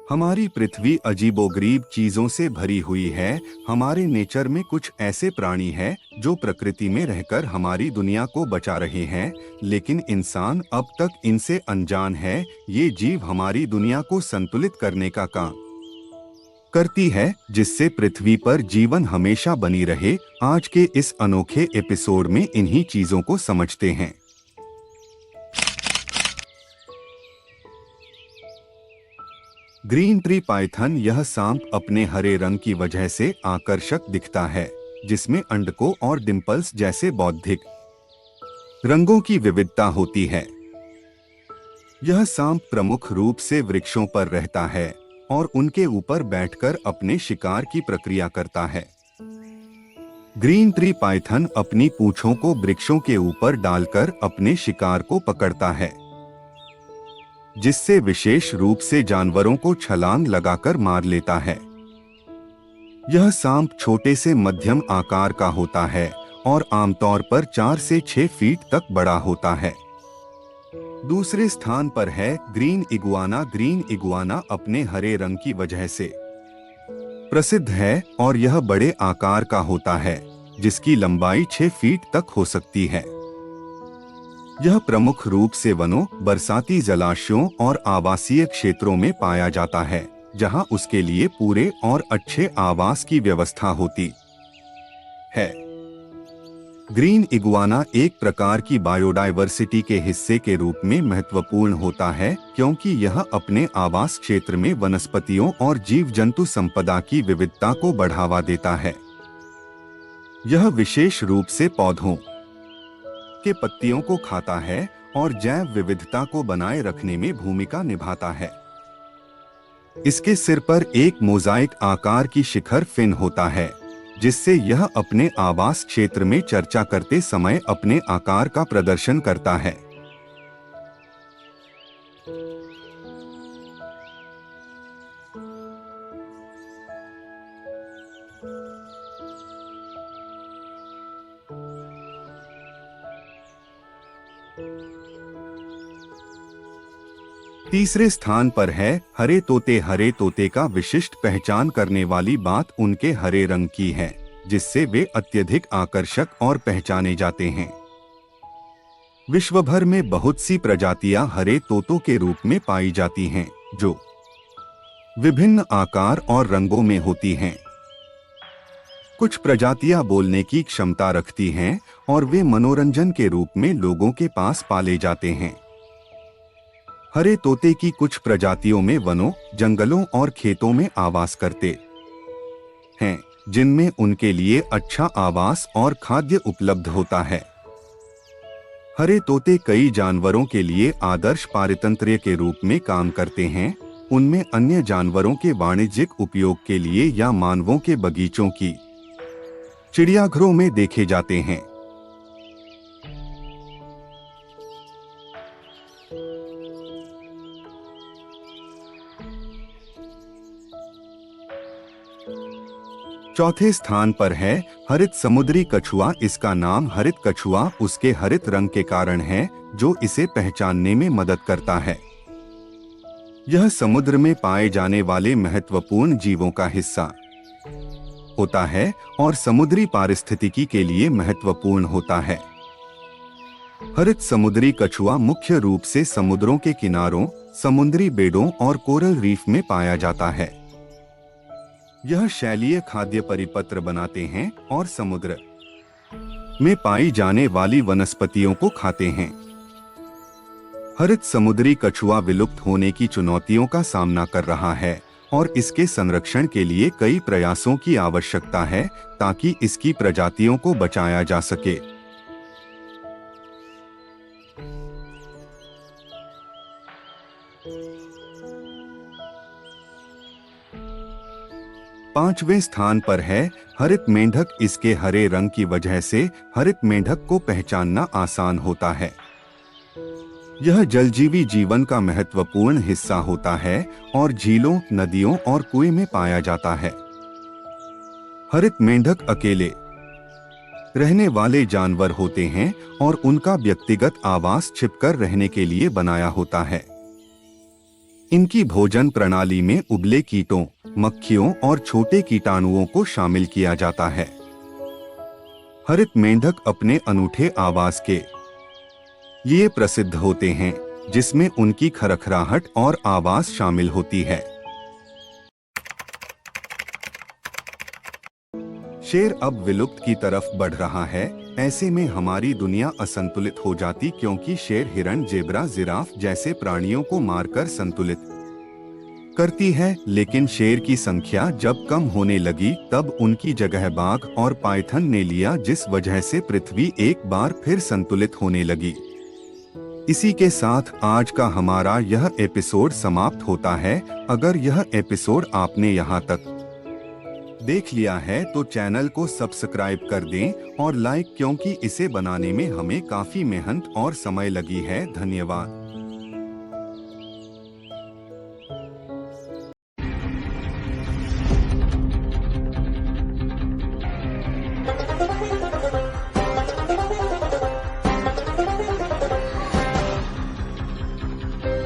हमारी पृथ्वी अजीबोगरीब चीजों से भरी हुई है। हमारे नेचर में कुछ ऐसे प्राणी हैं जो प्रकृति में रहकर हमारी दुनिया को बचा रहे हैं, लेकिन इंसान अब तक इनसे अनजान है। ये जीव हमारी दुनिया को संतुलित करने का काम करती है, जिससे पृथ्वी पर जीवन हमेशा बनी रहे। आज के इस अनोखे एपिसोड में इन्हीं चीजों को समझते हैं। Green tree Python. यह सांप अपने हरे रंग की वजह से आकर्षक दिखता है, जिसमें अंडकों और डिंपल्स जैसे बौद्धिक रंगों की विविधता होती है। यह सांप प्रमुख रूप से वृक्षों पर रहता है और उनके ऊपर बैठकर अपने शिकार की प्रक्रिया करता है। ग्रीन ट्री पाइथन अपनी पूंछों को वृक्षों के ऊपर डालकर अपने शिकार को पकड़ता है, जिससे विशेष रूप से जानवरों को छलांग लगाकर मार लेता है। यह सांप छोटे से मध्यम आकार का होता है और आमतौर पर 4 से 6 फीट तक बड़ा होता है। दूसरे स्थान पर है ग्रीन इगुआना। ग्रीन इगुआना अपने हरे रंग की वजह से प्रसिद्ध है और यह बड़े आकार का होता है, जिसकी लंबाई 6 फीट तक हो सकती है। यह प्रमुख रूप से वनों, बरसाती जलाशयों और आवासीय क्षेत्रों में पाया जाता है, जहां उसके लिए पूरे और अच्छे आवास की व्यवस्था होती है। ग्रीन इगुआना एक प्रकार की बायोडायवर्सिटी के हिस्से के रूप में महत्वपूर्ण होता है, क्योंकि यह अपने आवास क्षेत्र में वनस्पतियों और जीव जंतु संपदा की विविधता को बढ़ावा देता है। यह विशेष रूप से पौधों के पत्तियों को खाता है और जैव विविधता को बनाए रखने में भूमिका निभाता है। इसके सिर पर एक मोज़ाइक आकार की शिखर फिन होता है, जिससे यह अपने आवास क्षेत्र में चर्चा करते समय अपने आकार का प्रदर्शन करता है। तीसरे स्थान पर है हरे तोते। हरे तोते का विशिष्ट पहचान करने वाली बात उनके हरे रंग की है, जिससे वे अत्यधिक आकर्षक और पहचाने जाते हैं। विश्व भर में बहुत सी प्रजातियां हरे तोतों के रूप में पाई जाती हैं, जो विभिन्न आकार और रंगों में होती हैं। कुछ प्रजातियां बोलने की क्षमता रखती हैं और वे मनोरंजन के रूप में लोगों के पास पाले जाते हैं। हरे तोते की कुछ प्रजातियों में वनों, जंगलों और खेतों में आवास करते हैं, जिनमें उनके लिए अच्छा आवास और खाद्य उपलब्ध होता है। हरे तोते कई जानवरों के लिए आदर्श पारितंत्र्य के रूप में काम करते हैं। उनमें अन्य जानवरों के वाणिज्यिक उपयोग के लिए या मानवों के बगीचों की चिड़ियाघरों में देखे जाते हैं। चौथे स्थान पर है हरित समुद्री कछुआ। इसका नाम हरित कछुआ उसके हरित रंग के कारण है, जो इसे पहचानने में मदद करता है। यह समुद्र में पाए जाने वाले महत्वपूर्ण जीवों का हिस्सा होता है और समुद्री पारिस्थितिकी के लिए महत्वपूर्ण होता है। हरित समुद्री कछुआ मुख्य रूप से समुद्रों के किनारों, समुद्री बेड़ों और कोरल रीफ में पाया जाता है। यह शैलीय खाद्य परिपत्र बनाते हैं और समुद्र में पाई जाने वाली वनस्पतियों को खाते हैं। हरित समुद्री कछुआ विलुप्त होने की चुनौतियों का सामना कर रहा है और इसके संरक्षण के लिए कई प्रयासों की आवश्यकता है, ताकि इसकी प्रजातियों को बचाया जा सके। पांचवें स्थान पर है हरित मेंढक। इसके हरे रंग की वजह से हरित मेंढक को पहचानना आसान होता है। यह जलजीवी जीवन का महत्वपूर्ण हिस्सा होता है और झीलों, नदियों और कुएं में पाया जाता है। हरित मेंढक अकेले रहने वाले जानवर होते हैं और उनका व्यक्तिगत आवास छिपकर रहने के लिए बनाया होता है। इनकी भोजन प्रणाली में उबले कीटों, मक्खियों और छोटे कीटाणुओं को शामिल किया जाता है। हरित मेंढक अपने अनूठे आवाज के लिए प्रसिद्ध होते हैं, जिसमें उनकी खरखराहट और आवाज शामिल होती है। शेर अब विलुप्त की तरफ बढ़ रहा है। ऐसे में हमारी दुनिया असंतुलित हो जाती, क्योंकि शेर हिरण, जेब्रा, जिराफ जैसे प्राणियों को मारकर संतुलित करती है। लेकिन शेर की संख्या जब कम होने लगी, तब उनकी जगह बाघ और पाइथन ने लिया, जिस वजह से पृथ्वी एक बार फिर संतुलित होने लगी। इसी के साथ आज का हमारा यह एपिसोड समाप्त होता है। अगर यह एपिसोड आपने यहाँ तक देख लिया है तो चैनल को सब्सक्राइब कर दें और लाइक, क्योंकि इसे बनाने में हमें काफी मेहनत और समय लगी है। धन्यवाद।